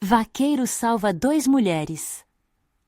Vaqueiro salva 2 mulheres.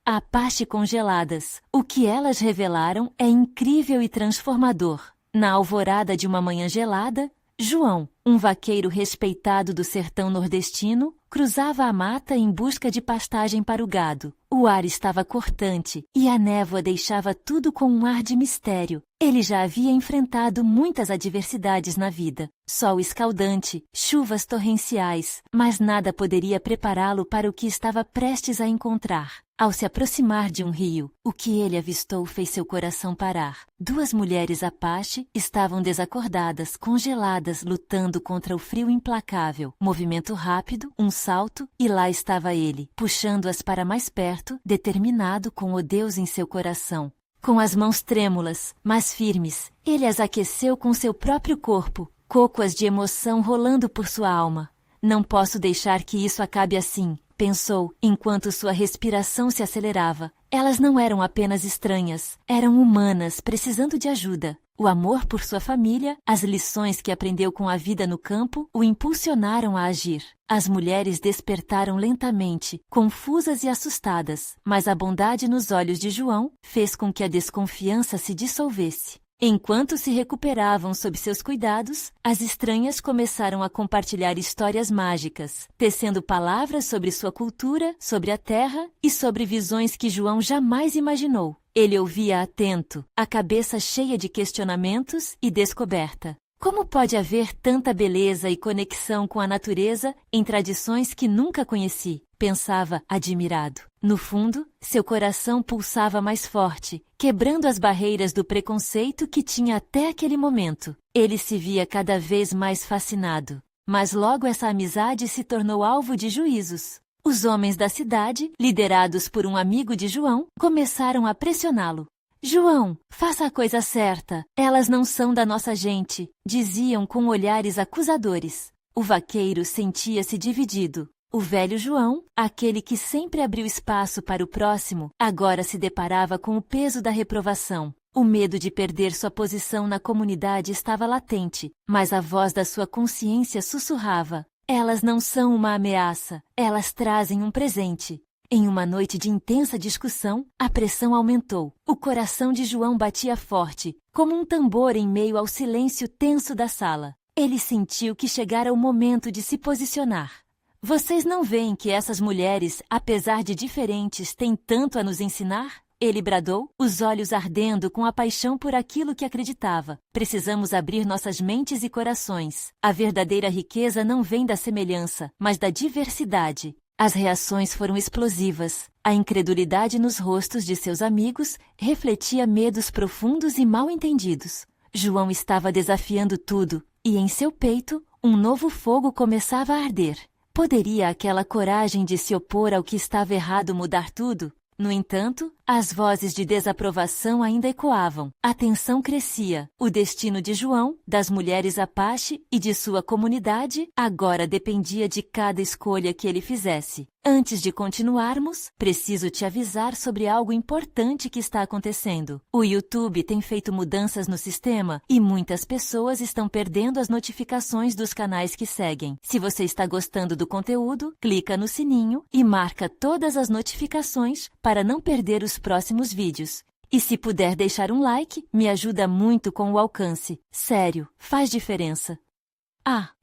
Apache congeladas. O que elas revelaram é incrível e transformador. Na alvorada de uma manhã gelada, João, um vaqueiro respeitado do sertão nordestino, cruzava a mata em busca de pastagem para o gado. O ar estava cortante e a névoa deixava tudo com um ar de mistério. Ele já havia enfrentado muitas adversidades na vida. Sol escaldante, chuvas torrenciais, mas nada poderia prepará-lo para o que estava prestes a encontrar. Ao se aproximar de um rio, o que ele avistou fez seu coração parar. 2 mulheres Apache estavam desacordadas, congeladas, lutando contra o frio implacável. Movimento rápido, um salto, e lá estava ele, puxando-as para mais perto, determinado com o Deus em seu coração. Com as mãos trêmulas, mas firmes, ele as aqueceu com seu próprio corpo, cócoas de emoção rolando por sua alma. Não posso deixar que isso acabe assim, pensou, enquanto sua respiração se acelerava. Elas não eram apenas estranhas, eram humanas, precisando de ajuda. O amor por sua família, as lições que aprendeu com a vida no campo, o impulsionaram a agir. As mulheres despertaram lentamente, confusas e assustadas, mas a bondade nos olhos de João fez com que a desconfiança se dissolvesse. Enquanto se recuperavam sob seus cuidados, as estranhas começaram a compartilhar histórias mágicas, tecendo palavras sobre sua cultura, sobre a terra e sobre visões que João jamais imaginou. Ele ouvia atento, a cabeça cheia de questionamentos e descoberta. Como pode haver tanta beleza e conexão com a natureza em tradições que nunca conheci? Pensava, admirado. No fundo, seu coração pulsava mais forte, quebrando as barreiras do preconceito que tinha até aquele momento. Ele se via cada vez mais fascinado. Mas logo essa amizade se tornou alvo de juízos. Os homens da cidade, liderados por um amigo de João, começaram a pressioná-lo. João, faça a coisa certa. Elas não são da nossa gente, diziam com olhares acusadores. O vaqueiro sentia-se dividido. O velho João, aquele que sempre abriu espaço para o próximo, agora se deparava com o peso da reprovação. O medo de perder sua posição na comunidade estava latente, mas a voz da sua consciência sussurrava. Elas não são uma ameaça, elas trazem um presente. Em uma noite de intensa discussão, a pressão aumentou. O coração de João batia forte, como um tambor em meio ao silêncio tenso da sala. Ele sentiu que chegara o momento de se posicionar. Vocês não veem que essas mulheres, apesar de diferentes, têm tanto a nos ensinar? Ele bradou, os olhos ardendo com a paixão por aquilo que acreditava. Precisamos abrir nossas mentes e corações. A verdadeira riqueza não vem da semelhança, mas da diversidade. As reações foram explosivas. A incredulidade nos rostos de seus amigos refletia medos profundos e mal entendidos. João estava desafiando tudo, e em seu peito, um novo fogo começava a arder. Poderia aquela coragem de se opor ao que estava errado mudar tudo? No entanto, as vozes de desaprovação ainda ecoavam. A tensão crescia. O destino de João, das mulheres Apache e de sua comunidade agora dependia de cada escolha que ele fizesse. Antes de continuarmos, preciso te avisar sobre algo importante que está acontecendo. O YouTube tem feito mudanças no sistema e muitas pessoas estão perdendo as notificações dos canais que seguem. Se você está gostando do conteúdo, clica no sininho e marca todas as notificações para não perder os próximos vídeos. E se puder deixar um like, me ajuda muito com o alcance. Sério, faz diferença.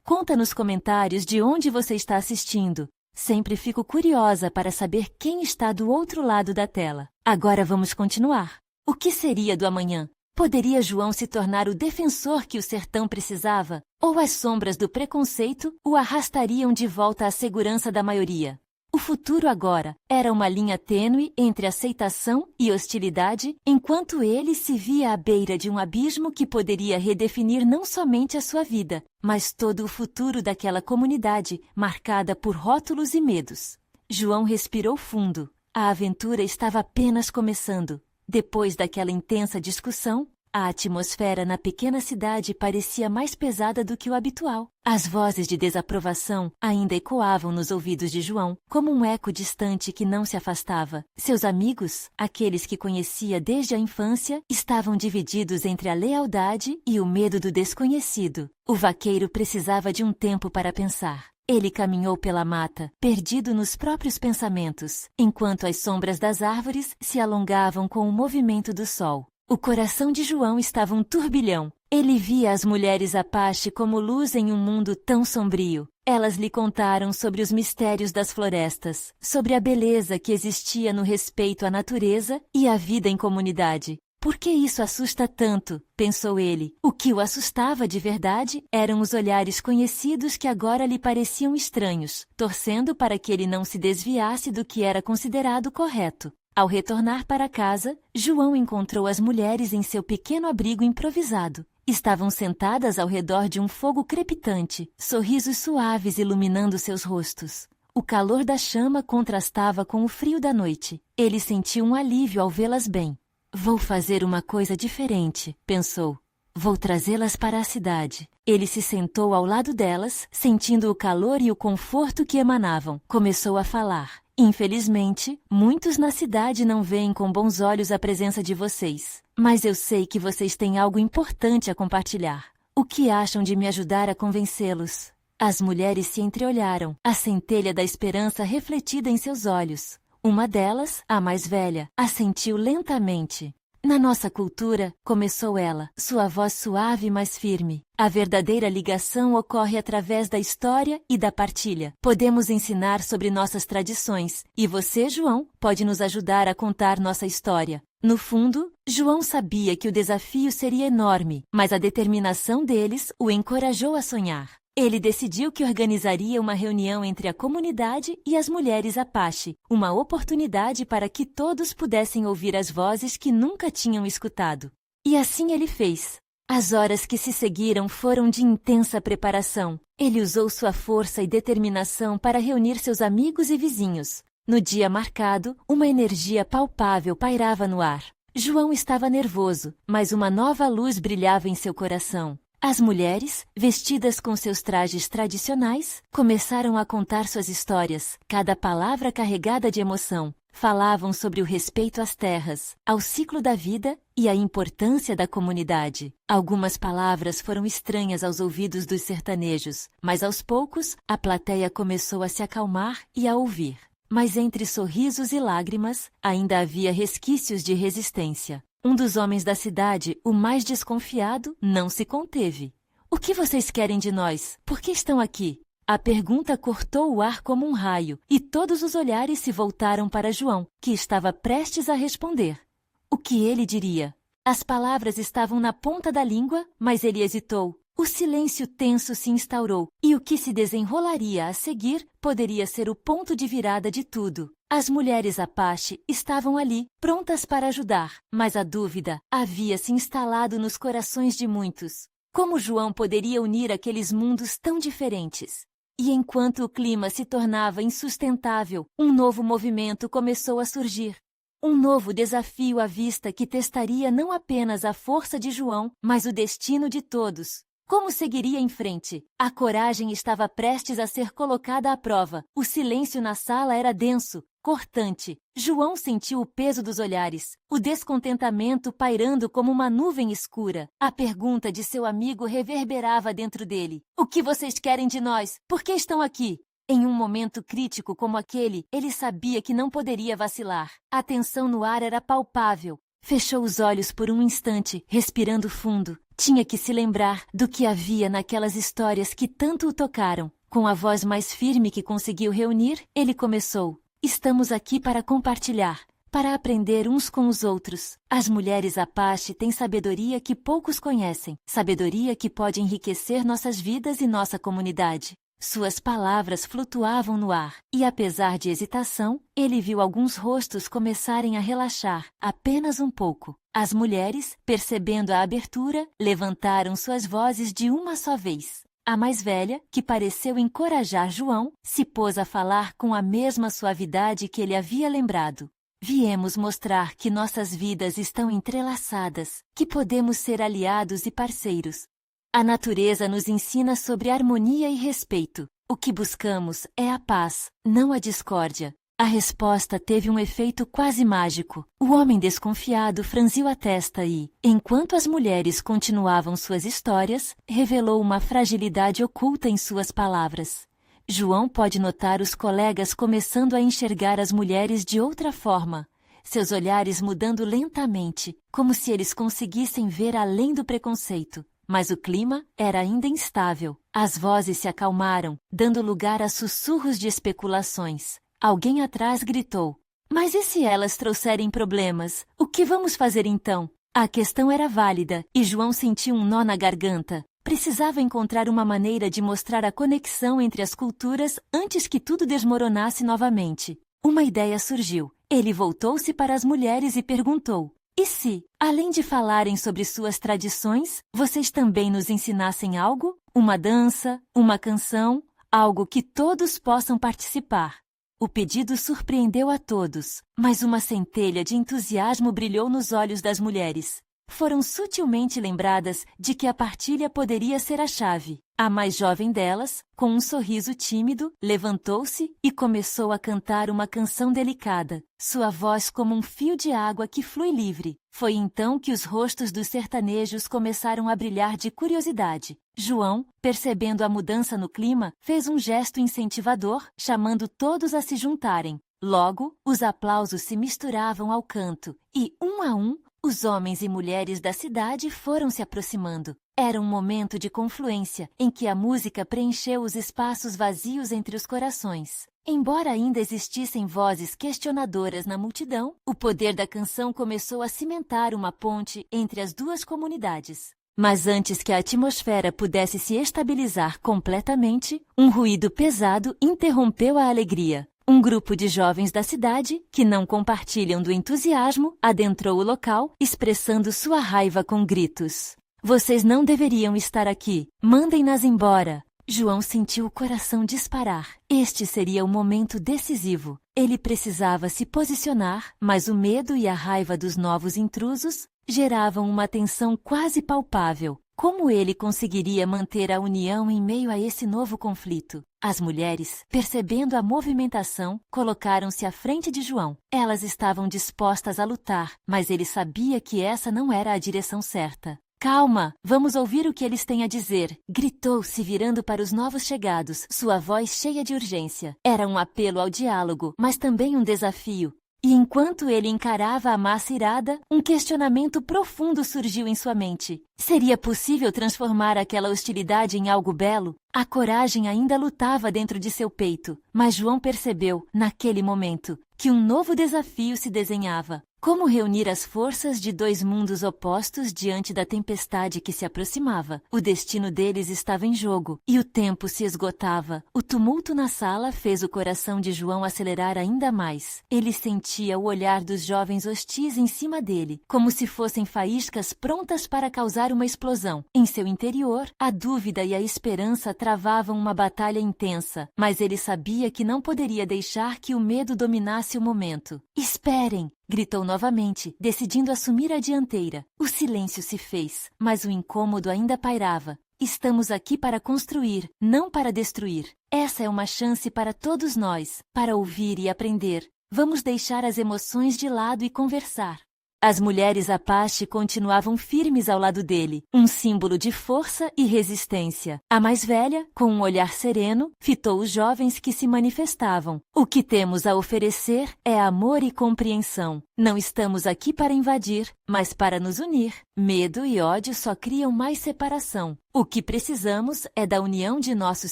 Conta nos comentários de onde você está assistindo. Sempre fico curiosa para saber quem está do outro lado da tela. Agora vamos continuar. O que seria do amanhã? Poderia João se tornar o defensor que o sertão precisava? Ou as sombras do preconceito o arrastariam de volta à segurança da maioria? O futuro agora era uma linha tênue entre aceitação e hostilidade, enquanto ele se via à beira de um abismo que poderia redefinir não somente a sua vida, mas todo o futuro daquela comunidade, marcada por rótulos e medos. João respirou fundo. A aventura estava apenas começando. Depois daquela intensa discussão, a atmosfera na pequena cidade parecia mais pesada do que o habitual. As vozes de desaprovação ainda ecoavam nos ouvidos de João, como um eco distante que não se afastava. Seus amigos, aqueles que conhecia desde a infância, estavam divididos entre a lealdade e o medo do desconhecido. O vaqueiro precisava de um tempo para pensar. Ele caminhou pela mata, perdido nos próprios pensamentos, enquanto as sombras das árvores se alongavam com o movimento do sol. O coração de João estava um turbilhão. Ele via as mulheres Apache como luz em um mundo tão sombrio. Elas lhe contaram sobre os mistérios das florestas, sobre a beleza que existia no respeito à natureza e à vida em comunidade. Por que isso assusta tanto? Pensou ele. O que o assustava de verdade eram os olhares conhecidos que agora lhe pareciam estranhos, torcendo para que ele não se desviasse do que era considerado correto. Ao retornar para casa, João encontrou as mulheres em seu pequeno abrigo improvisado. Estavam sentadas ao redor de um fogo crepitante, sorrisos suaves iluminando seus rostos. O calor da chama contrastava com o frio da noite. Ele sentiu um alívio ao vê-las bem. Vou fazer uma coisa diferente, pensou. Vou trazê-las para a cidade. Ele se sentou ao lado delas, sentindo o calor e o conforto que emanavam. Começou a falar. Infelizmente, muitos na cidade não veem com bons olhos a presença de vocês. Mas eu sei que vocês têm algo importante a compartilhar. O que acham de me ajudar a convencê-los? As mulheres se entreolharam, a centelha da esperança refletida em seus olhos. Uma delas, a mais velha, assentiu lentamente. Na nossa cultura, começou ela, sua voz suave mas firme. A verdadeira ligação ocorre através da história e da partilha. Podemos ensinar sobre nossas tradições, e você, João, pode nos ajudar a contar nossa história. No fundo, João sabia que o desafio seria enorme, mas a determinação deles o encorajou a sonhar. Ele decidiu que organizaria uma reunião entre a comunidade e as mulheres Apache, uma oportunidade para que todos pudessem ouvir as vozes que nunca tinham escutado. E assim ele fez. As horas que se seguiram foram de intensa preparação. Ele usou sua força e determinação para reunir seus amigos e vizinhos. No dia marcado, uma energia palpável pairava no ar. João estava nervoso, mas uma nova luz brilhava em seu coração. As mulheres, vestidas com seus trajes tradicionais, começaram a contar suas histórias, cada palavra carregada de emoção. Falavam sobre o respeito às terras, ao ciclo da vida e à importância da comunidade. Algumas palavras foram estranhas aos ouvidos dos sertanejos, mas aos poucos a plateia começou a se acalmar e a ouvir. Mas entre sorrisos e lágrimas, ainda havia resquícios de resistência. Um dos homens da cidade, o mais desconfiado, não se conteve. O que vocês querem de nós? Por que estão aqui? A pergunta cortou o ar como um raio, e todos os olhares se voltaram para João, que estava prestes a responder. O que ele diria? As palavras estavam na ponta da língua, mas ele hesitou. O silêncio tenso se instaurou, e o que se desenrolaria a seguir poderia ser o ponto de virada de tudo. As mulheres Apache estavam ali, prontas para ajudar, mas a dúvida havia se instalado nos corações de muitos. Como João poderia unir aqueles mundos tão diferentes? E enquanto o clima se tornava insustentável, um novo movimento começou a surgir. Um novo desafio à vista que testaria não apenas a força de João, mas o destino de todos. Como seguiria em frente? A coragem estava prestes a ser colocada à prova. O silêncio na sala era denso, cortante. João sentiu o peso dos olhares, o descontentamento pairando como uma nuvem escura. A pergunta de seu amigo reverberava dentro dele. O que vocês querem de nós? Por que estão aqui? Em um momento crítico como aquele, ele sabia que não poderia vacilar. A tensão no ar era palpável. Fechou os olhos por um instante, respirando fundo. Tinha que se lembrar do que havia naquelas histórias que tanto o tocaram. Com a voz mais firme que conseguiu reunir, ele começou. Estamos aqui para compartilhar, para aprender uns com os outros. As mulheres Apache têm sabedoria que poucos conhecem, sabedoria que pode enriquecer nossas vidas e nossa comunidade. Suas palavras flutuavam no ar, e apesar de hesitação, ele viu alguns rostos começarem a relaxar, apenas um pouco. As mulheres, percebendo a abertura, levantaram suas vozes de uma só vez. A mais velha, que pareceu encorajar João, se pôs a falar com a mesma suavidade que ele havia lembrado. Viemos mostrar que nossas vidas estão entrelaçadas, que podemos ser aliados e parceiros. A natureza nos ensina sobre harmonia e respeito. O que buscamos é a paz, não a discórdia. A resposta teve um efeito quase mágico. O homem desconfiado franziu a testa e, enquanto as mulheres continuavam suas histórias, revelou uma fragilidade oculta em suas palavras. João pode notar os colegas começando a enxergar as mulheres de outra forma, seus olhares mudando lentamente, como se eles conseguissem ver além do preconceito. Mas o clima era ainda instável. As vozes se acalmaram, dando lugar a sussurros de especulações. Alguém atrás gritou: "Mas e se elas trouxerem problemas? O que vamos fazer então?" A questão era válida, e João sentiu um nó na garganta. Precisava encontrar uma maneira de mostrar a conexão entre as culturas antes que tudo desmoronasse novamente. Uma ideia surgiu. Ele voltou-se para as mulheres e perguntou: "E se, além de falarem sobre suas tradições, vocês também nos ensinassem algo? Uma dança, uma canção, algo que todos possam participar?" O pedido surpreendeu a todos, mas uma centelha de entusiasmo brilhou nos olhos das mulheres. Foram sutilmente lembradas de que a partilha poderia ser a chave. A mais jovem delas, com um sorriso tímido, levantou-se e começou a cantar uma canção delicada, sua voz como um fio de água que flui livre. Foi então que os rostos dos sertanejos começaram a brilhar de curiosidade. João, percebendo a mudança no clima, fez um gesto incentivador, chamando todos a se juntarem. Logo, os aplausos se misturavam ao canto e, um a um, os homens e mulheres da cidade foram se aproximando. Era um momento de confluência, em que a música preencheu os espaços vazios entre os corações. Embora ainda existissem vozes questionadoras na multidão, o poder da canção começou a cimentar uma ponte entre as duas comunidades. Mas antes que a atmosfera pudesse se estabilizar completamente, um ruído pesado interrompeu a alegria. Um grupo de jovens da cidade, que não compartilham do entusiasmo, adentrou o local, expressando sua raiva com gritos. "Vocês não deveriam estar aqui. Mandem-nas embora." João sentiu o coração disparar. Este seria o momento decisivo. Ele precisava se posicionar, mas o medo e a raiva dos novos intrusos geravam uma tensão quase palpável. Como ele conseguiria manter a união em meio a esse novo conflito? As mulheres, percebendo a movimentação, colocaram-se à frente de João. Elas estavam dispostas a lutar, mas ele sabia que essa não era a direção certa. "Calma, vamos ouvir o que eles têm a dizer", gritou, se virando para os novos chegados, sua voz cheia de urgência. Era um apelo ao diálogo, mas também um desafio. E enquanto ele encarava a massa irada, um questionamento profundo surgiu em sua mente. Seria possível transformar aquela hostilidade em algo belo? A coragem ainda lutava dentro de seu peito, mas João percebeu, naquele momento, que um novo desafio se desenhava. Como reunir as forças de dois mundos opostos diante da tempestade que se aproximava? O destino deles estava em jogo, e o tempo se esgotava. O tumulto na sala fez o coração de João acelerar ainda mais. Ele sentia o olhar dos jovens hostis em cima dele, como se fossem faíscas prontas para causar uma explosão. Em seu interior, a dúvida e a esperança travavam uma batalha intensa, mas ele sabia que não poderia deixar que o medo dominasse o momento. "Esperem!" gritou novamente, decidindo assumir a dianteira. O silêncio se fez, mas o incômodo ainda pairava. "Estamos aqui para construir, não para destruir. Essa é uma chance para todos nós, para ouvir e aprender. Vamos deixar as emoções de lado e conversar." As mulheres Apache continuavam firmes ao lado dele, um símbolo de força e resistência. A mais velha, com um olhar sereno, fitou os jovens que se manifestavam. "O que temos a oferecer é amor e compreensão. Não estamos aqui para invadir, mas para nos unir. Medo e ódio só criam mais separação. O que precisamos é da união de nossos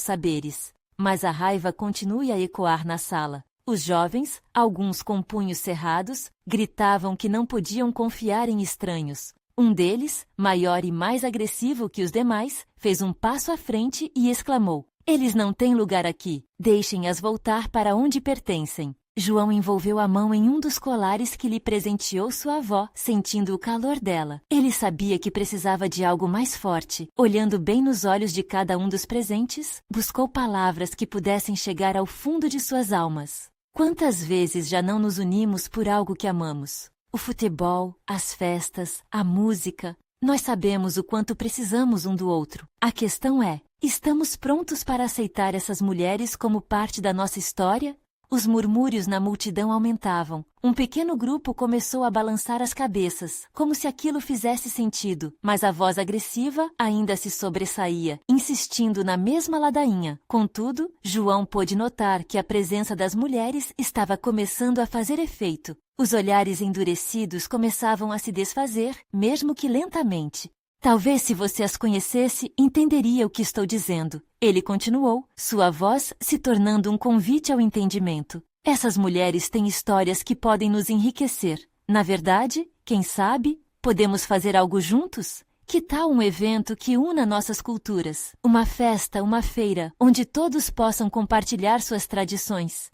saberes." Mas a raiva continua a ecoar na sala. Os jovens, alguns com punhos cerrados, gritavam que não podiam confiar em estranhos. Um deles, maior e mais agressivo que os demais, fez um passo à frente e exclamou: "Eles não têm lugar aqui. Deixem-as voltar para onde pertencem." João envolveu a mão em um dos colares que lhe presenteou sua avó, sentindo o calor dela. Ele sabia que precisava de algo mais forte. Olhando bem nos olhos de cada um dos presentes, buscou palavras que pudessem chegar ao fundo de suas almas. Quantas vezes já não nos unimos por algo que amamos? O futebol, as festas, a música. Nós sabemos o quanto precisamos um do outro. A questão é, estamos prontos para aceitar essas mulheres como parte da nossa história? Os murmúrios na multidão aumentavam. Um pequeno grupo começou a balançar as cabeças, como se aquilo fizesse sentido, mas a voz agressiva ainda se sobressaía, insistindo na mesma ladainha. Contudo, João pôde notar que a presença das mulheres estava começando a fazer efeito. Os olhares endurecidos começavam a se desfazer, mesmo que lentamente. Talvez se você as conhecesse, entenderia o que estou dizendo. Ele continuou, sua voz se tornando um convite ao entendimento. Essas mulheres têm histórias que podem nos enriquecer. Na verdade, quem sabe, podemos fazer algo juntos? Que tal um evento que una nossas culturas? Uma festa, uma feira, onde todos possam compartilhar suas tradições.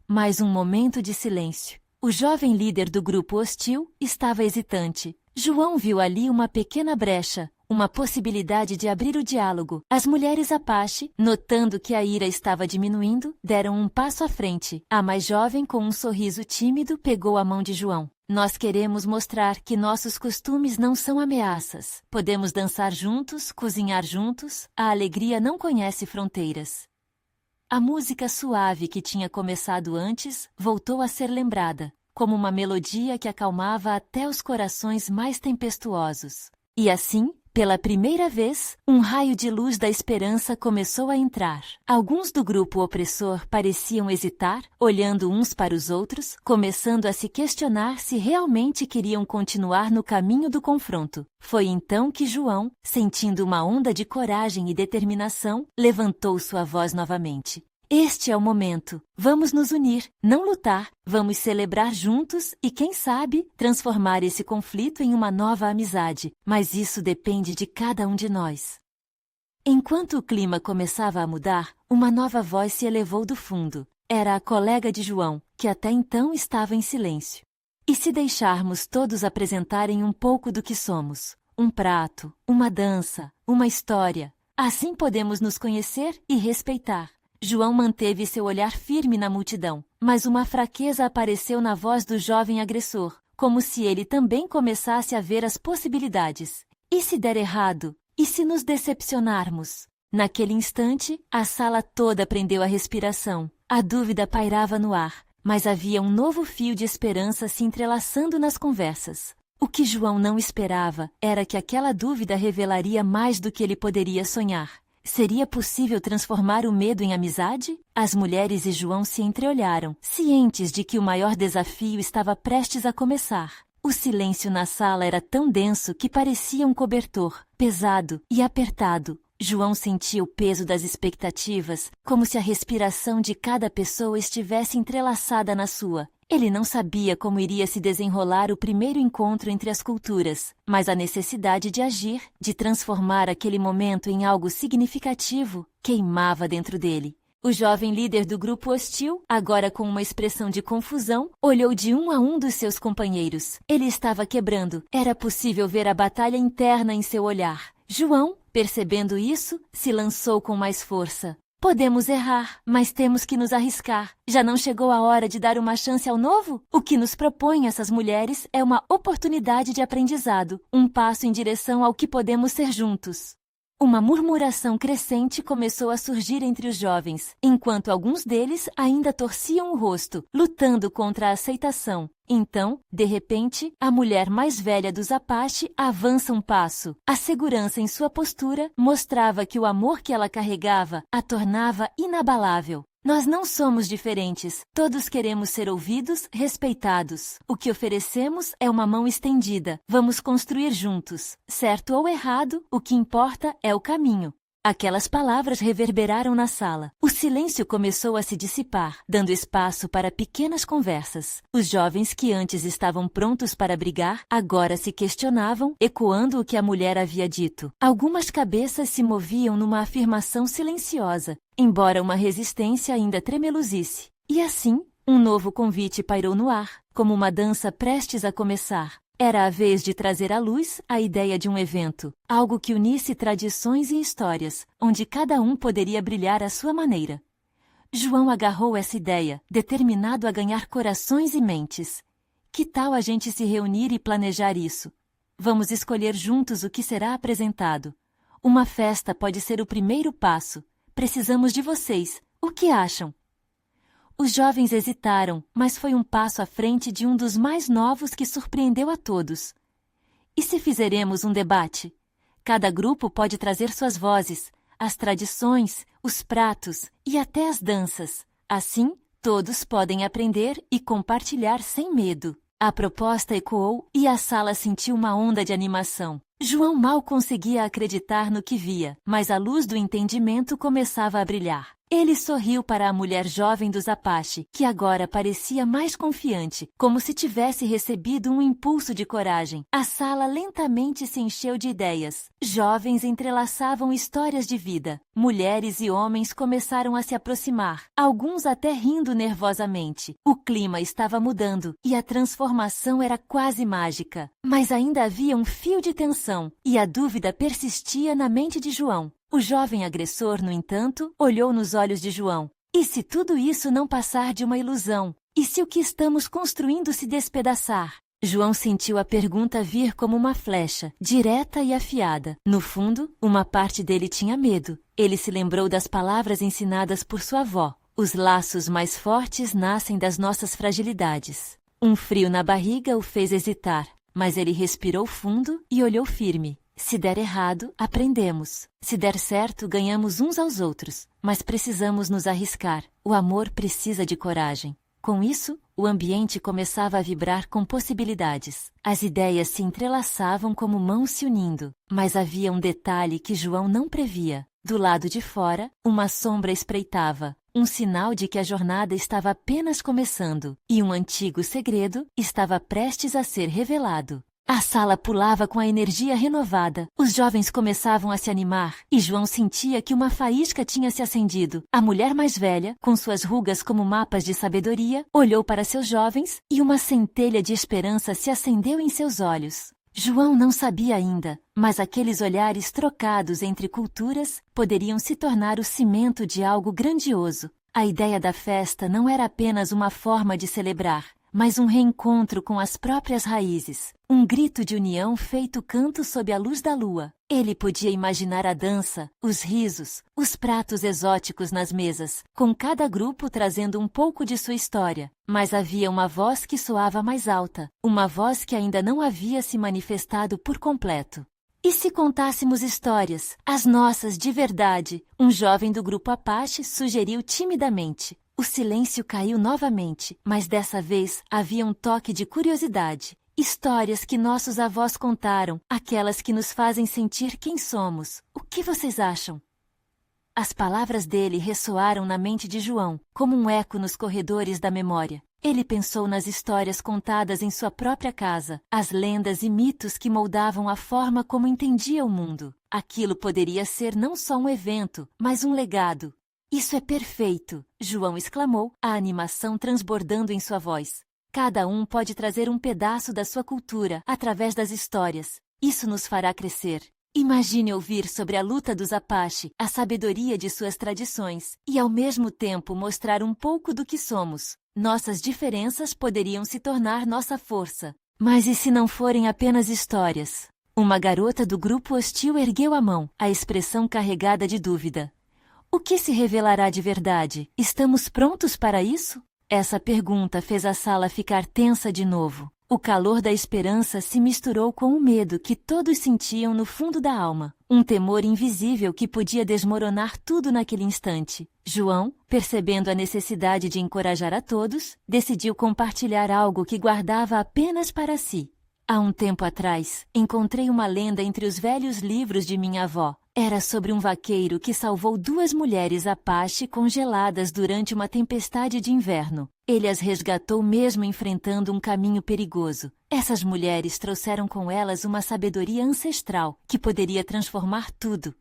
Mais um momento de silêncio. O jovem líder do grupo hostil estava hesitante. João viu ali uma pequena brecha, uma possibilidade de abrir o diálogo. As mulheres Apache, notando que a ira estava diminuindo, deram um passo à frente. A mais jovem, com um sorriso tímido, pegou a mão de João. Nós queremos mostrar que nossos costumes não são ameaças. Podemos dançar juntos, cozinhar juntos. A alegria não conhece fronteiras. A música suave que tinha começado antes voltou a ser lembrada, como uma melodia que acalmava até os corações mais tempestuosos. E assim, pela primeira vez, um raio de luz da esperança começou a entrar. Alguns do grupo opressor pareciam hesitar, olhando uns para os outros, começando a se questionar se realmente queriam continuar no caminho do confronto. Foi então que João, sentindo uma onda de coragem e determinação, levantou sua voz novamente. Este é o momento. Vamos nos unir, não lutar. Vamos celebrar juntos e, quem sabe, transformar esse conflito em uma nova amizade. Mas isso depende de cada um de nós. Enquanto o clima começava a mudar, uma nova voz se elevou do fundo. Era a colega de João, que até então estava em silêncio. E se deixarmos todos apresentarem um pouco do que somos? Um prato, uma dança, uma história. Assim podemos nos conhecer e respeitar. João manteve seu olhar firme na multidão, mas uma fraqueza apareceu na voz do jovem agressor, como se ele também começasse a ver as possibilidades. E se der errado? E se nos decepcionarmos? Naquele instante, a sala toda prendeu a respiração. A dúvida pairava no ar, mas havia um novo fio de esperança se entrelaçando nas conversas. O que João não esperava era que aquela dúvida revelaria mais do que ele poderia sonhar. Seria possível transformar o medo em amizade? As mulheres e João se entreolharam, cientes de que o maior desafio estava prestes a começar. O silêncio na sala era tão denso que parecia um cobertor, pesado e apertado. João sentia o peso das expectativas, como se a respiração de cada pessoa estivesse entrelaçada na sua. Ele não sabia como iria se desenrolar o primeiro encontro entre as culturas, mas a necessidade de agir, de transformar aquele momento em algo significativo, queimava dentro dele. O jovem líder do grupo hostil, agora com uma expressão de confusão, olhou de um a um dos seus companheiros. Ele estava quebrando. Era possível ver a batalha interna em seu olhar. João, percebendo isso, se lançou com mais força. Podemos errar, mas temos que nos arriscar. Já não chegou a hora de dar uma chance ao novo? O que nos propõem essas mulheres é uma oportunidade de aprendizado, um passo em direção ao que podemos ser juntos. Uma murmuração crescente começou a surgir entre os jovens, enquanto alguns deles ainda torciam o rosto, lutando contra a aceitação. Então, de repente, a mulher mais velha dos Apache avança um passo. A segurança em sua postura mostrava que o amor que ela carregava a tornava inabalável. Nós não somos diferentes. Todos queremos ser ouvidos, respeitados. O que oferecemos é uma mão estendida. Vamos construir juntos. Certo ou errado, o que importa é o caminho. Aquelas palavras reverberaram na sala. O silêncio começou a se dissipar, dando espaço para pequenas conversas. Os jovens que antes estavam prontos para brigar, agora se questionavam, ecoando o que a mulher havia dito. Algumas cabeças se moviam numa afirmação silenciosa, embora uma resistência ainda tremeluzisse. E assim, um novo convite pairou no ar, como uma dança prestes a começar. Era a vez de trazer à luz a ideia de um evento, algo que unisse tradições e histórias, onde cada um poderia brilhar à sua maneira. João agarrou essa ideia, determinado a ganhar corações e mentes. Que tal a gente se reunir e planejar isso? Vamos escolher juntos o que será apresentado. Uma festa pode ser o primeiro passo. Precisamos de vocês. O que acham? Os jovens hesitaram, mas foi um passo à frente de um dos mais novos que surpreendeu a todos. E se fizeremos um debate? Cada grupo pode trazer suas vozes, as tradições, os pratos e até as danças. Assim, todos podem aprender e compartilhar sem medo. A proposta ecoou e a sala sentiu uma onda de animação. João mal conseguia acreditar no que via, mas a luz do entendimento começava a brilhar. Ele sorriu para a mulher jovem dos Apache, que agora parecia mais confiante, como se tivesse recebido um impulso de coragem. A sala lentamente se encheu de ideias. Jovens entrelaçavam histórias de vida. Mulheres e homens começaram a se aproximar, alguns até rindo nervosamente. O clima estava mudando e a transformação era quase mágica. Mas ainda havia um fio de tensão, e a dúvida persistia na mente de João. O jovem agressor, no entanto, olhou nos olhos de João. E se tudo isso não passar de uma ilusão? E se o que estamos construindo se despedaçar? João sentiu a pergunta vir como uma flecha, direta e afiada. No fundo, uma parte dele tinha medo. Ele se lembrou das palavras ensinadas por sua avó. Os laços mais fortes nascem das nossas fragilidades. Um frio na barriga o fez hesitar, mas ele respirou fundo e olhou firme. Se der errado, aprendemos. Se der certo, ganhamos uns aos outros. Mas precisamos nos arriscar. O amor precisa de coragem. Com isso, o ambiente começava a vibrar com possibilidades. As ideias se entrelaçavam como mãos se unindo. Mas havia um detalhe que João não previa. Do lado de fora, uma sombra espreitava. Um sinal de que a jornada estava apenas começando. E um antigo segredo estava prestes a ser revelado. A sala pulava com a energia renovada. Os jovens começavam a se animar e João sentia que uma faísca tinha se acendido. A mulher mais velha, com suas rugas como mapas de sabedoria, olhou para seus jovens e uma centelha de esperança se acendeu em seus olhos. João não sabia ainda, mas aqueles olhares trocados entre culturas poderiam se tornar o cimento de algo grandioso. A ideia da festa não era apenas uma forma de celebrar, mas um reencontro com as próprias raízes. Um grito de união feito canto sob a luz da lua. Ele podia imaginar a dança, os risos, os pratos exóticos nas mesas, com cada grupo trazendo um pouco de sua história. Mas havia uma voz que soava mais alta, uma voz que ainda não havia se manifestado por completo. E se contássemos histórias, as nossas de verdade? Um jovem do grupo Apache sugeriu timidamente. O silêncio caiu novamente, mas dessa vez havia um toque de curiosidade. Histórias que nossos avós contaram, aquelas que nos fazem sentir quem somos. O que vocês acham? As palavras dele ressoaram na mente de João, como um eco nos corredores da memória. Ele pensou nas histórias contadas em sua própria casa, as lendas e mitos que moldavam a forma como entendia o mundo. Aquilo poderia ser não só um evento, mas um legado. Isso é perfeito! João exclamou, a animação transbordando em sua voz. Cada um pode trazer um pedaço da sua cultura através das histórias. Isso nos fará crescer. Imagine ouvir sobre a luta dos Apache, a sabedoria de suas tradições, e ao mesmo tempo mostrar um pouco do que somos. Nossas diferenças poderiam se tornar nossa força. Mas e se não forem apenas histórias? Uma garota do grupo hostil ergueu a mão, a expressão carregada de dúvida. O que se revelará de verdade? Estamos prontos para isso? Essa pergunta fez a sala ficar tensa de novo. O calor da esperança se misturou com o medo que todos sentiam no fundo da alma. Um temor invisível que podia desmoronar tudo naquele instante. João, percebendo a necessidade de encorajar a todos, decidiu compartilhar algo que guardava apenas para si. Há um tempo atrás, encontrei uma lenda entre os velhos livros de minha avó. Era sobre um vaqueiro que salvou 2 mulheres Apache congeladas durante uma tempestade de inverno. Ele as resgatou mesmo enfrentando um caminho perigoso. Essas mulheres trouxeram com elas uma sabedoria ancestral que poderia transformar tudo.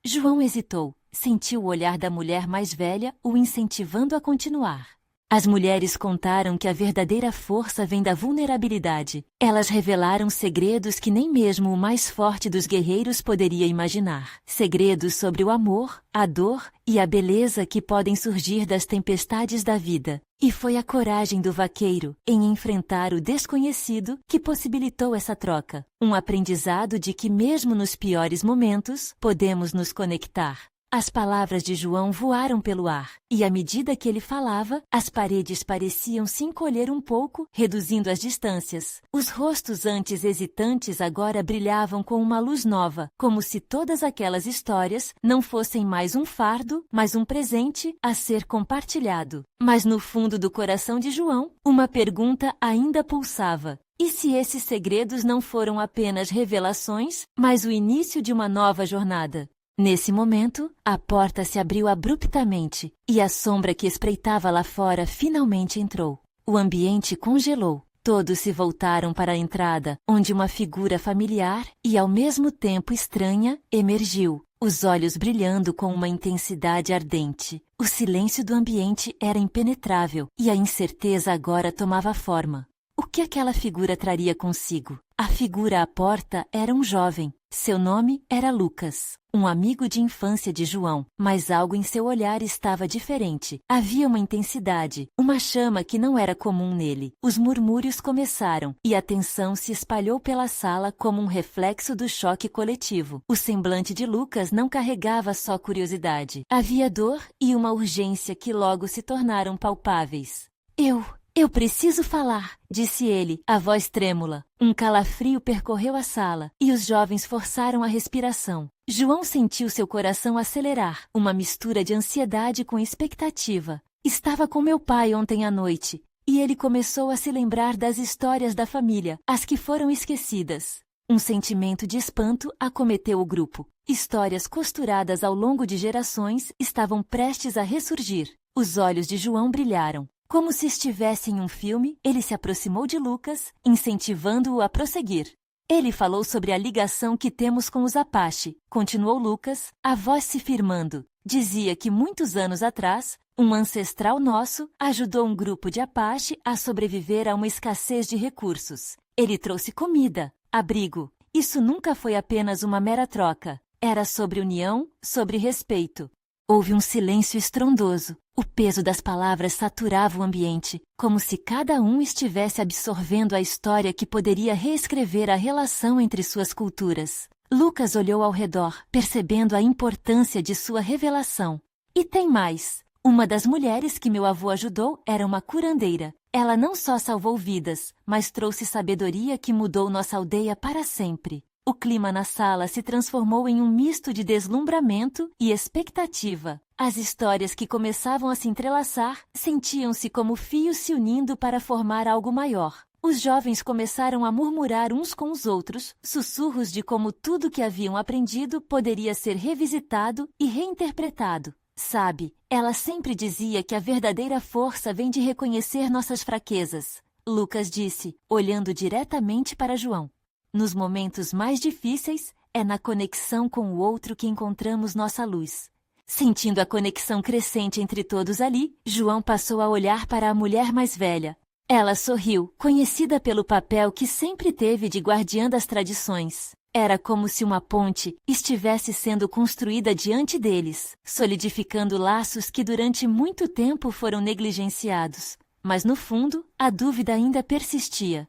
João hesitou. Sentiu o olhar da mulher mais velha o incentivando a continuar. As mulheres contaram que a verdadeira força vem da vulnerabilidade. Elas revelaram segredos que nem mesmo o mais forte dos guerreiros poderia imaginar. Segredos sobre o amor, a dor e a beleza que podem surgir das tempestades da vida. E foi a coragem do vaqueiro em enfrentar o desconhecido que possibilitou essa troca. Um aprendizado de que mesmo nos piores momentos podemos nos conectar. As palavras de João voaram pelo ar, e à medida que ele falava, as paredes pareciam se encolher um pouco, reduzindo as distâncias. Os rostos antes hesitantes agora brilhavam com uma luz nova, como se todas aquelas histórias não fossem mais um fardo, mas um presente a ser compartilhado. Mas no fundo do coração de João, uma pergunta ainda pulsava. E se esses segredos não foram apenas revelações, mas o início de uma nova jornada? Nesse momento, a porta se abriu abruptamente e a sombra que espreitava lá fora finalmente entrou. O ambiente congelou. Todos se voltaram para a entrada, onde uma figura familiar e ao mesmo tempo estranha emergiu, os olhos brilhando com uma intensidade ardente. O silêncio do ambiente era impenetrável e a incerteza agora tomava forma. O que aquela figura traria consigo? A figura à porta era um jovem. Seu nome era Lucas, um amigo de infância de João, mas algo em seu olhar estava diferente. Havia uma intensidade, uma chama que não era comum nele. Os murmúrios começaram e a tensão se espalhou pela sala como um reflexo do choque coletivo. O semblante de Lucas não carregava só curiosidade. Havia dor e uma urgência que logo se tornaram palpáveis. Eu preciso falar, disse ele, a voz trêmula. Um calafrio percorreu a sala e os jovens forçaram a respiração. João sentiu seu coração acelerar, uma mistura de ansiedade com expectativa. Estava com meu pai ontem à noite e ele começou a se lembrar das histórias da família, as que foram esquecidas. Um sentimento de espanto acometeu o grupo. Histórias costuradas ao longo de gerações estavam prestes a ressurgir. Os olhos de João brilharam. Como se estivesse em um filme, ele se aproximou de Lucas, incentivando-o a prosseguir. Ele falou sobre a ligação que temos com os Apache, continuou Lucas, a voz se firmando. Dizia que muitos anos atrás, um ancestral nosso ajudou um grupo de Apache a sobreviver a uma escassez de recursos. Ele trouxe comida, abrigo. Isso nunca foi apenas uma mera troca. Era sobre união, sobre respeito. Houve um silêncio estrondoso. O peso das palavras saturava o ambiente, como se cada um estivesse absorvendo a história que poderia reescrever a relação entre suas culturas. Lucas olhou ao redor, percebendo a importância de sua revelação. E tem mais. Uma das mulheres que meu avô ajudou era uma curandeira. Ela não só salvou vidas, mas trouxe sabedoria que mudou nossa aldeia para sempre. O clima na sala se transformou em um misto de deslumbramento e expectativa. As histórias que começavam a se entrelaçar sentiam-se como fios se unindo para formar algo maior. Os jovens começaram a murmurar uns com os outros, sussurros de como tudo que haviam aprendido poderia ser revisitado e reinterpretado. Sabe, ela sempre dizia que a verdadeira força vem de reconhecer nossas fraquezas, Lucas disse, olhando diretamente para João. Nos momentos mais difíceis, é na conexão com o outro que encontramos nossa luz. Sentindo a conexão crescente entre todos ali, João passou a olhar para a mulher mais velha. Ela sorriu, conhecida pelo papel que sempre teve de guardiã das tradições. Era como se uma ponte estivesse sendo construída diante deles, solidificando laços que durante muito tempo foram negligenciados. Mas no fundo, a dúvida ainda persistia.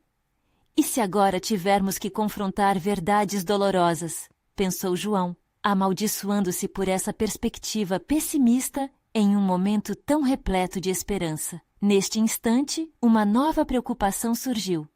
E se agora tivermos que confrontar verdades dolorosas? Pensou João, amaldiçoando-se por essa perspectiva pessimista em um momento tão repleto de esperança. Neste instante, uma nova preocupação surgiu.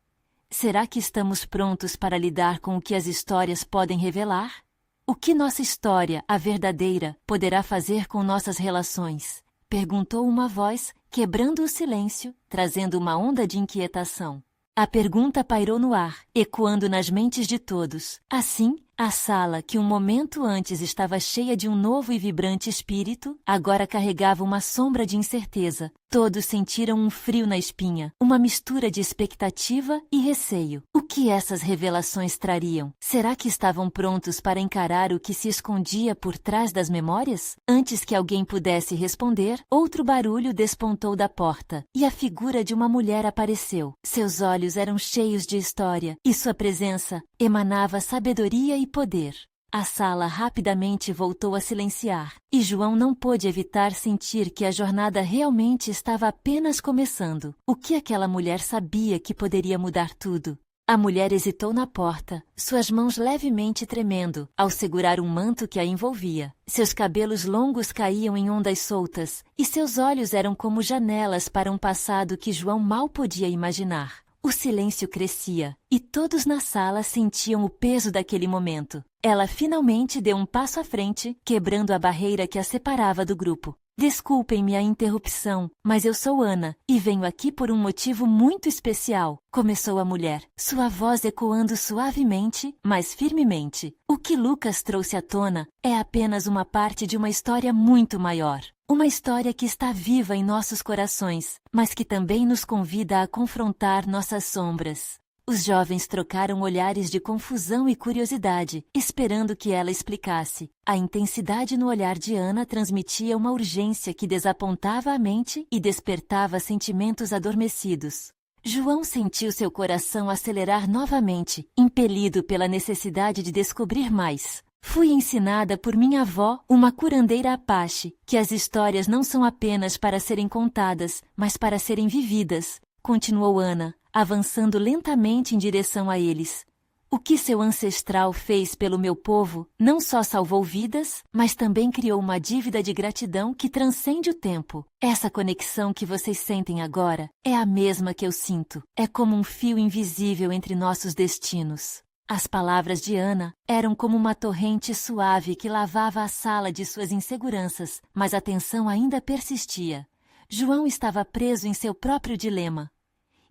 Será que estamos prontos para lidar com o que as histórias podem revelar? O que nossa história, a verdadeira, poderá fazer com nossas relações? Perguntou uma voz, quebrando o silêncio, trazendo uma onda de inquietação. A pergunta pairou no ar, ecoando nas mentes de todos. Assim, a sala, que um momento antes estava cheia de um novo e vibrante espírito, agora carregava uma sombra de incerteza. Todos sentiram um frio na espinha, uma mistura de expectativa e receio. O que essas revelações trariam? Será que estavam prontos para encarar o que se escondia por trás das memórias? Antes que alguém pudesse responder, outro barulho despontou da porta, e a figura de uma mulher apareceu. Seus olhos eram cheios de história, e sua presença emanava sabedoria e poder. A sala rapidamente voltou a silenciar, e João não pôde evitar sentir que a jornada realmente estava apenas começando. O que aquela mulher sabia que poderia mudar tudo? A mulher hesitou na porta, suas mãos levemente tremendo, ao segurar um manto que a envolvia. Seus cabelos longos caíam em ondas soltas, e seus olhos eram como janelas para um passado que João mal podia imaginar. O silêncio crescia, e todos na sala sentiam o peso daquele momento. Ela finalmente deu um passo à frente, quebrando a barreira que a separava do grupo. Desculpem-me a interrupção, mas eu sou Ana, e venho aqui por um motivo muito especial, começou a mulher, sua voz ecoando suavemente, mas firmemente. O que Lucas trouxe à tona é apenas uma parte de uma história muito maior. Uma história que está viva em nossos corações, mas que também nos convida a confrontar nossas sombras. Os jovens trocaram olhares de confusão e curiosidade, esperando que ela explicasse. A intensidade no olhar de Ana transmitia uma urgência que desapontava a mente e despertava sentimentos adormecidos. João sentiu seu coração acelerar novamente, impelido pela necessidade de descobrir mais. Fui ensinada por minha avó, uma curandeira apache, que as histórias não são apenas para serem contadas, mas para serem vividas, continuou Ana, avançando lentamente em direção a eles. O que seu ancestral fez pelo meu povo não só salvou vidas, mas também criou uma dívida de gratidão que transcende o tempo. Essa conexão que vocês sentem agora é a mesma que eu sinto. É como um fio invisível entre nossos destinos. As palavras de Ana eram como uma torrente suave que lavava a sala de suas inseguranças, mas a tensão ainda persistia. João estava preso em seu próprio dilema.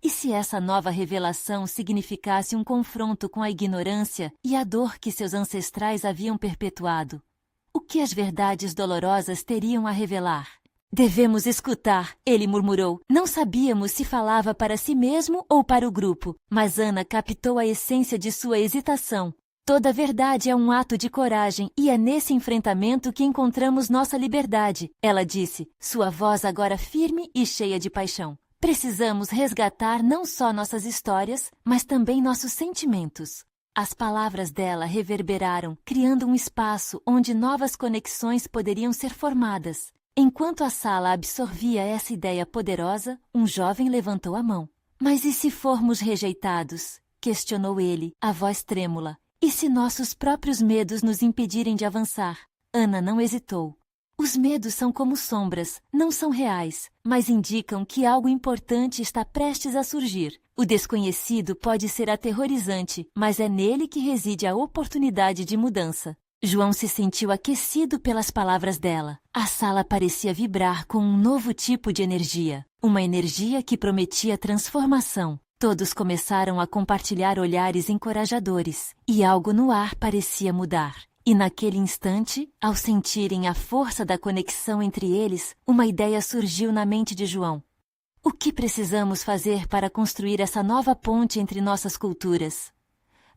E se essa nova revelação significasse um confronto com a ignorância e a dor que seus ancestrais haviam perpetuado? O que as verdades dolorosas teriam a revelar? Devemos escutar, ele murmurou. Não sabíamos se falava para si mesmo ou para o grupo, mas Ana captou a essência de sua hesitação. Toda verdade é um ato de coragem e é nesse enfrentamento que encontramos nossa liberdade, ela disse, sua voz agora firme e cheia de paixão. Precisamos resgatar não só nossas histórias, mas também nossos sentimentos. As palavras dela reverberaram, criando um espaço onde novas conexões poderiam ser formadas. Enquanto a sala absorvia essa ideia poderosa, um jovem levantou a mão. Mas e se formos rejeitados? Questionou ele, a voz trêmula. E se nossos próprios medos nos impedirem de avançar? Ana não hesitou. Os medos são como sombras, não são reais, mas indicam que algo importante está prestes a surgir. O desconhecido pode ser aterrorizante, mas é nele que reside a oportunidade de mudança. João se sentiu aquecido pelas palavras dela. A sala parecia vibrar com um novo tipo de energia. Uma energia que prometia transformação. Todos começaram a compartilhar olhares encorajadores, e algo no ar parecia mudar. E naquele instante, ao sentirem a força da conexão entre eles, uma ideia surgiu na mente de João. O que precisamos fazer para construir essa nova ponte entre nossas culturas?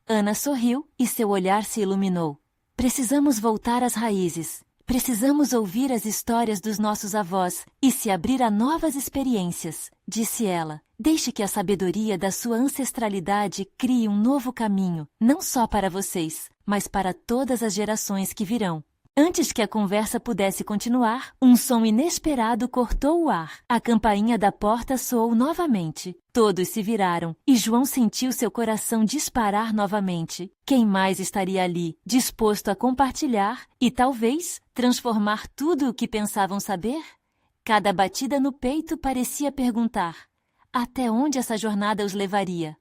Ana sorriu e seu olhar se iluminou. Precisamos voltar às raízes. Precisamos ouvir as histórias dos nossos avós e se abrir a novas experiências, disse ela. Deixe que a sabedoria da sua ancestralidade crie um novo caminho, não só para vocês, mas para todas as gerações que virão. Antes que a conversa pudesse continuar, um som inesperado cortou o ar. A campainha da porta soou novamente. Todos se viraram, e João sentiu seu coração disparar novamente. Quem mais estaria ali, disposto a compartilhar e, talvez, transformar tudo o que pensavam saber? Cada batida no peito parecia perguntar: até onde essa jornada os levaria?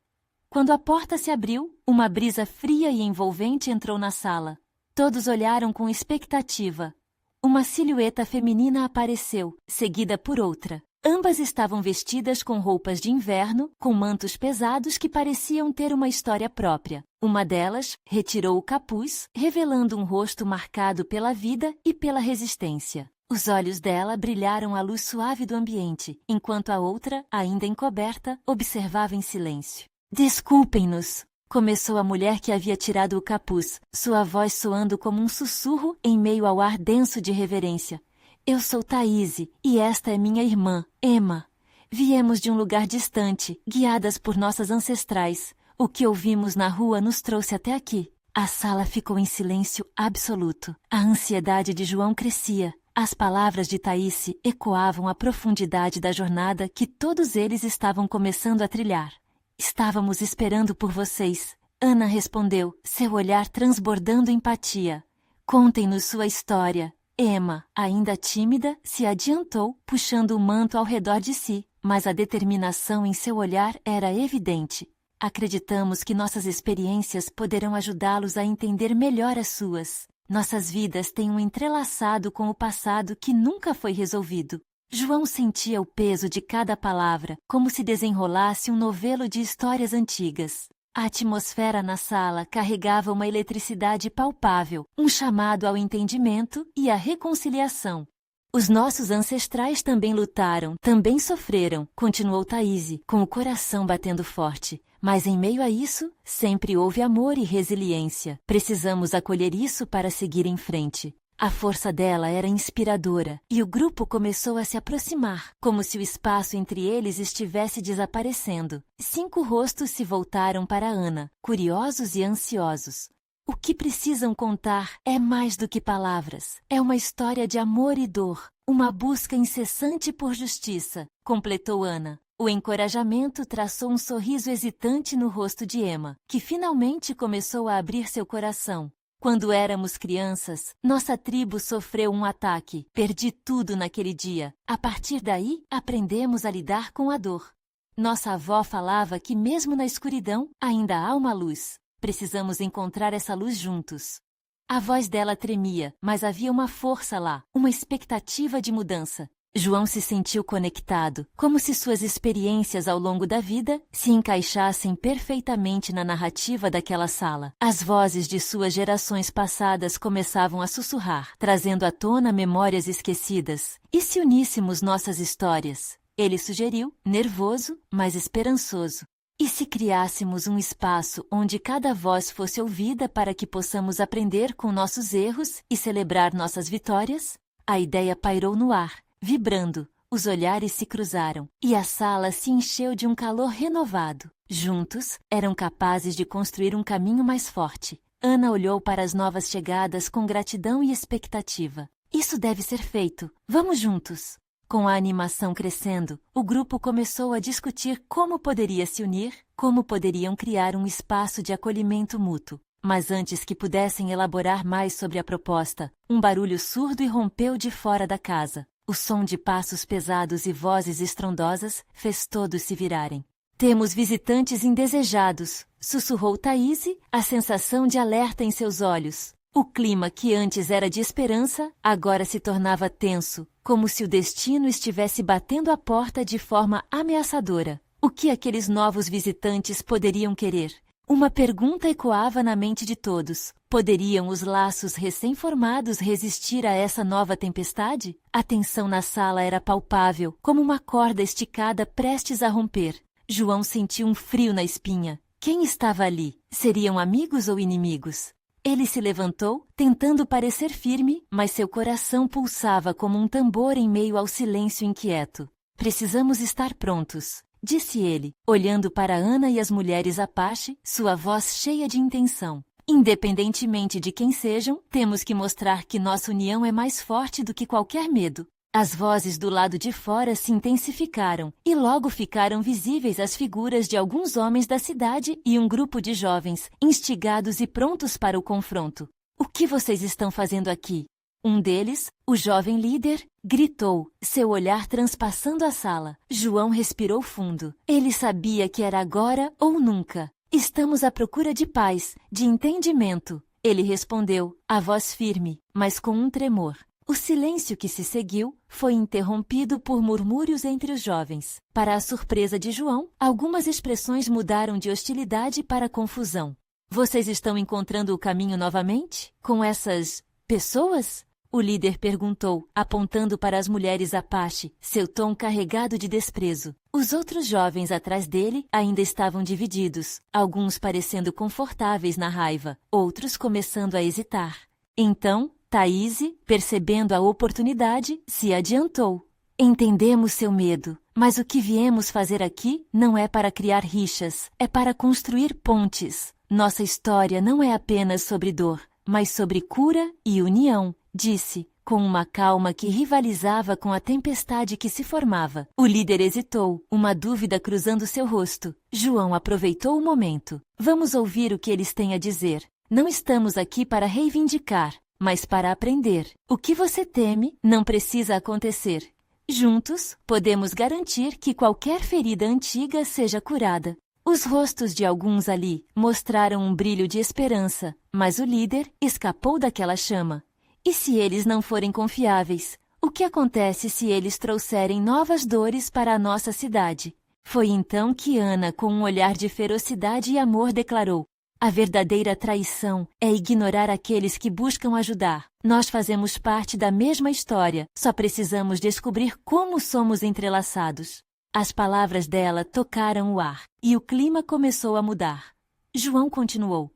Quando a porta se abriu, uma brisa fria e envolvente entrou na sala. Todos olharam com expectativa. Uma silhueta feminina apareceu, seguida por outra. Ambas estavam vestidas com roupas de inverno, com mantos pesados que pareciam ter uma história própria. Uma delas retirou o capuz, revelando um rosto marcado pela vida e pela resistência. Os olhos dela brilharam à luz suave do ambiente, enquanto a outra, ainda encoberta, observava em silêncio. Desculpem-nos, começou a mulher que havia tirado o capuz, sua voz soando como um sussurro em meio ao ar denso de reverência. Eu sou Thaíse, e esta é minha irmã, Emma. Viemos de um lugar distante, guiadas por nossas ancestrais. O que ouvimos na rua nos trouxe até aqui. A sala ficou em silêncio absoluto. A ansiedade de João crescia. As palavras de Thaíse ecoavam a profundidade da jornada que todos eles estavam começando a trilhar. Estávamos esperando por vocês, Ana respondeu, seu olhar transbordando empatia. Contem-nos sua história. Emma, ainda tímida, se adiantou, puxando o manto ao redor de si, mas a determinação em seu olhar era evidente. Acreditamos que nossas experiências poderão ajudá-los a entender melhor as suas. Nossas vidas têm um entrelaçado com o passado que nunca foi resolvido. João sentia o peso de cada palavra, como se desenrolasse um novelo de histórias antigas. A atmosfera na sala carregava uma eletricidade palpável, um chamado ao entendimento e à reconciliação. Os nossos ancestrais também lutaram, também sofreram, continuou Thaíse, com o coração batendo forte. Mas em meio a isso, sempre houve amor e resiliência. Precisamos acolher isso para seguir em frente. A força dela era inspiradora, e o grupo começou a se aproximar, como se o espaço entre eles estivesse desaparecendo. 5 rostos se voltaram para Ana, curiosos e ansiosos. O que precisam contar é mais do que palavras. É uma história de amor e dor, uma busca incessante por justiça, completou Ana. O encorajamento traçou um sorriso hesitante no rosto de Emma, que finalmente começou a abrir seu coração. Quando éramos crianças, nossa tribo sofreu um ataque. Perdi tudo naquele dia. A partir daí, aprendemos a lidar com a dor. Nossa avó falava que mesmo na escuridão, ainda há uma luz. Precisamos encontrar essa luz juntos. A voz dela tremia, mas havia uma força lá, uma expectativa de mudança. João se sentiu conectado, como se suas experiências ao longo da vida se encaixassem perfeitamente na narrativa daquela sala. As vozes de suas gerações passadas começavam a sussurrar, trazendo à tona memórias esquecidas. E se uníssemos nossas histórias? Ele sugeriu, nervoso, mas esperançoso. E se criássemos um espaço onde cada voz fosse ouvida para que possamos aprender com nossos erros e celebrar nossas vitórias? A ideia pairou no ar. Vibrando, os olhares se cruzaram, e a sala se encheu de um calor renovado. Juntos, eram capazes de construir um caminho mais forte. Ana olhou para as novas chegadas com gratidão e expectativa. Isso deve ser feito. Vamos juntos. Com a animação crescendo, o grupo começou a discutir como poderia se unir, como poderiam criar um espaço de acolhimento mútuo. Mas antes que pudessem elaborar mais sobre a proposta, um barulho surdo irrompeu de fora da casa. O som de passos pesados e vozes estrondosas fez todos se virarem. Temos visitantes indesejados, sussurrou Thaíse, a sensação de alerta em seus olhos. O clima que antes era de esperança, agora se tornava tenso, como se o destino estivesse batendo a porta de forma ameaçadora. O que aqueles novos visitantes poderiam querer? Uma pergunta ecoava na mente de todos. Poderiam os laços recém-formados resistir a essa nova tempestade? A tensão na sala era palpável, como uma corda esticada prestes a romper. João sentiu um frio na espinha. Quem estava ali? Seriam amigos ou inimigos? Ele se levantou, tentando parecer firme, mas seu coração pulsava como um tambor em meio ao silêncio inquieto. Precisamos estar prontos, disse ele, olhando para Ana e as mulheres Apache, sua voz cheia de intenção. Independentemente de quem sejam, temos que mostrar que nossa união é mais forte do que qualquer medo. As vozes do lado de fora se intensificaram, e logo ficaram visíveis as figuras de alguns homens da cidade e um grupo de jovens, instigados e prontos para o confronto. O que vocês estão fazendo aqui? Um deles, o jovem líder, gritou, seu olhar transpassando a sala. João respirou fundo. Ele sabia que era agora ou nunca. Estamos à procura de paz, de entendimento. Ele respondeu, a voz firme, mas com um tremor. O silêncio que se seguiu foi interrompido por murmúrios entre os jovens. Para a surpresa de João, algumas expressões mudaram de hostilidade para confusão. Vocês estão encontrando o caminho novamente? Com essas pessoas? O líder perguntou, apontando para as mulheres Apache, seu tom carregado de desprezo. Os outros jovens atrás dele ainda estavam divididos, alguns parecendo confortáveis na raiva, outros começando a hesitar. Então, Thaíse, percebendo a oportunidade, se adiantou. Entendemos seu medo, mas o que viemos fazer aqui não é para criar rixas, é para construir pontes. Nossa história não é apenas sobre dor, mas sobre cura e união, disse, com uma calma que rivalizava com a tempestade que se formava. O líder hesitou, uma dúvida cruzando seu rosto. João aproveitou o momento. Vamos ouvir o que eles têm a dizer. Não estamos aqui para reivindicar, mas para aprender. O que você teme não precisa acontecer. Juntos, podemos garantir que qualquer ferida antiga seja curada. Os rostos de alguns ali mostraram um brilho de esperança, mas o líder escapou daquela chama. E se eles não forem confiáveis? O que acontece se eles trouxerem novas dores para a nossa cidade? Foi então que Ana, com um olhar de ferocidade e amor, declarou: a verdadeira traição é ignorar aqueles que buscam ajudar. Nós fazemos parte da mesma história, só precisamos descobrir como somos entrelaçados. As palavras dela tocaram o ar, e o clima começou a mudar. João continuou: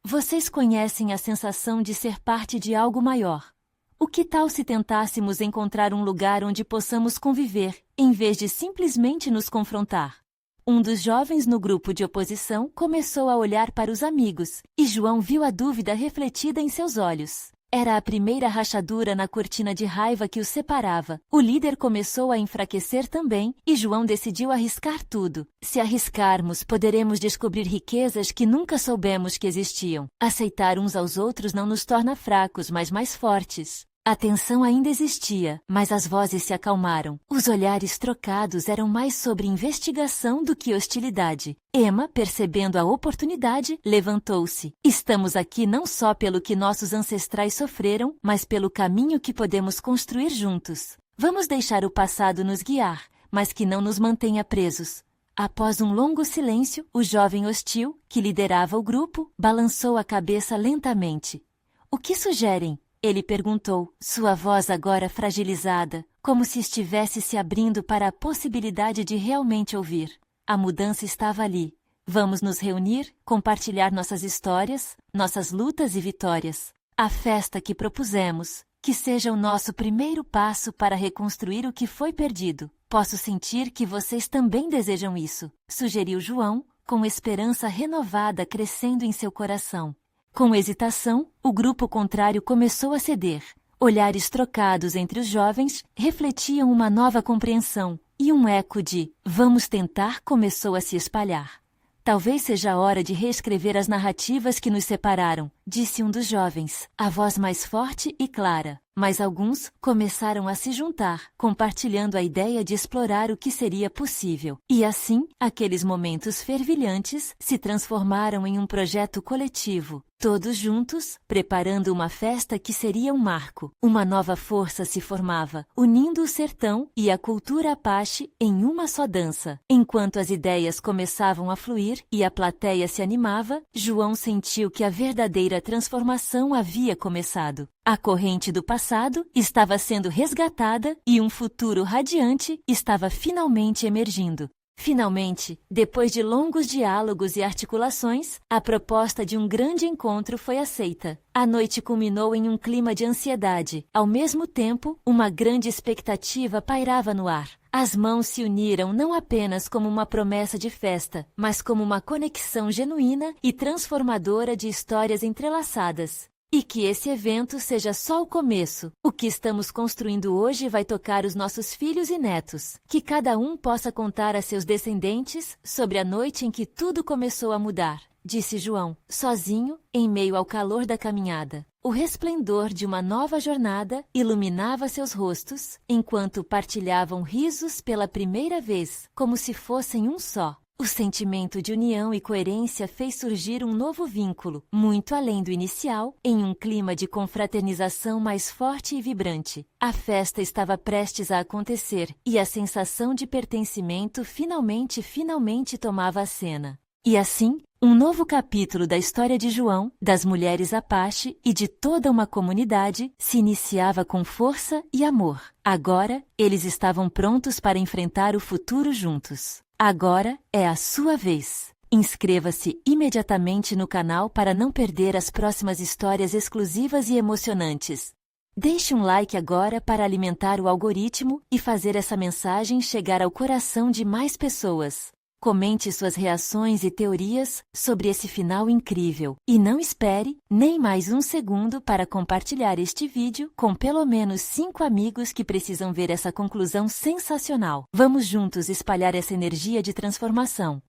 vocês conhecem a sensação de ser parte de algo maior. O que tal se tentássemos encontrar um lugar onde possamos conviver, em vez de simplesmente nos confrontar? Um dos jovens no grupo de oposição começou a olhar para os amigos, e João viu a dúvida refletida em seus olhos. Era a primeira rachadura na cortina de raiva que os separava. O líder começou a enfraquecer também, e João decidiu arriscar tudo. Se arriscarmos, poderemos descobrir riquezas que nunca soubemos que existiam. Aceitar uns aos outros não nos torna fracos, mas mais fortes. A tensão ainda existia, mas as vozes se acalmaram. Os olhares trocados eram mais sobre investigação do que hostilidade. Emma, percebendo a oportunidade, levantou-se. Estamos aqui não só pelo que nossos ancestrais sofreram, mas pelo caminho que podemos construir juntos. Vamos deixar o passado nos guiar, mas que não nos mantenha presos. Após um longo silêncio, o jovem hostil, que liderava o grupo, balançou a cabeça lentamente. O que sugerem? Ele perguntou, sua voz agora fragilizada, como se estivesse se abrindo para a possibilidade de realmente ouvir. A mudança estava ali. Vamos nos reunir, compartilhar nossas histórias, nossas lutas e vitórias. A festa que propusemos, que seja o nosso primeiro passo para reconstruir o que foi perdido. Posso sentir que vocês também desejam isso, sugeriu João, com esperança renovada crescendo em seu coração. Com hesitação, o grupo contrário começou a ceder. Olhares trocados entre os jovens refletiam uma nova compreensão, e um eco de "vamos tentar" começou a se espalhar. Talvez seja a hora de reescrever as narrativas que nos separaram, disse um dos jovens, a voz mais forte e clara. Mas alguns começaram a se juntar, compartilhando a ideia de explorar o que seria possível. E assim, aqueles momentos fervilhantes se transformaram em um projeto coletivo. Todos juntos, preparando uma festa que seria um marco. Uma nova força se formava, unindo o sertão e a cultura Apache em uma só dança. Enquanto as ideias começavam a fluir e a plateia se animava, João sentiu que a verdadeira transformação havia começado. A corrente do passado estava sendo resgatada e um futuro radiante estava finalmente emergindo. Finalmente, depois de longos diálogos e articulações, a proposta de um grande encontro foi aceita. A noite culminou em um clima de ansiedade. Ao mesmo tempo, uma grande expectativa pairava no ar. As mãos se uniram não apenas como uma promessa de festa, mas como uma conexão genuína e transformadora de histórias entrelaçadas. E que esse evento seja só o começo. O que estamos construindo hoje vai tocar os nossos filhos e netos. Que cada um possa contar a seus descendentes sobre a noite em que tudo começou a mudar, disse João, sozinho, em meio ao calor da caminhada. O resplendor de uma nova jornada iluminava seus rostos, enquanto partilhavam risos pela primeira vez, como se fossem um só. O sentimento de união e coerência fez surgir um novo vínculo, muito além do inicial, em um clima de confraternização mais forte e vibrante. A festa estava prestes a acontecer e a sensação de pertencimento finalmente tomava a cena. E assim, um novo capítulo da história de João, das mulheres Apache e de toda uma comunidade se iniciava com força e amor. Agora, eles estavam prontos para enfrentar o futuro juntos. Agora é a sua vez. Inscreva-se imediatamente no canal para não perder as próximas histórias exclusivas e emocionantes. Deixe um like agora para alimentar o algoritmo e fazer essa mensagem chegar ao coração de mais pessoas. Comente suas reações e teorias sobre esse final incrível. E não espere nem mais um segundo para compartilhar este vídeo com pelo menos 5 amigos que precisam ver essa conclusão sensacional. Vamos juntos espalhar essa energia de transformação.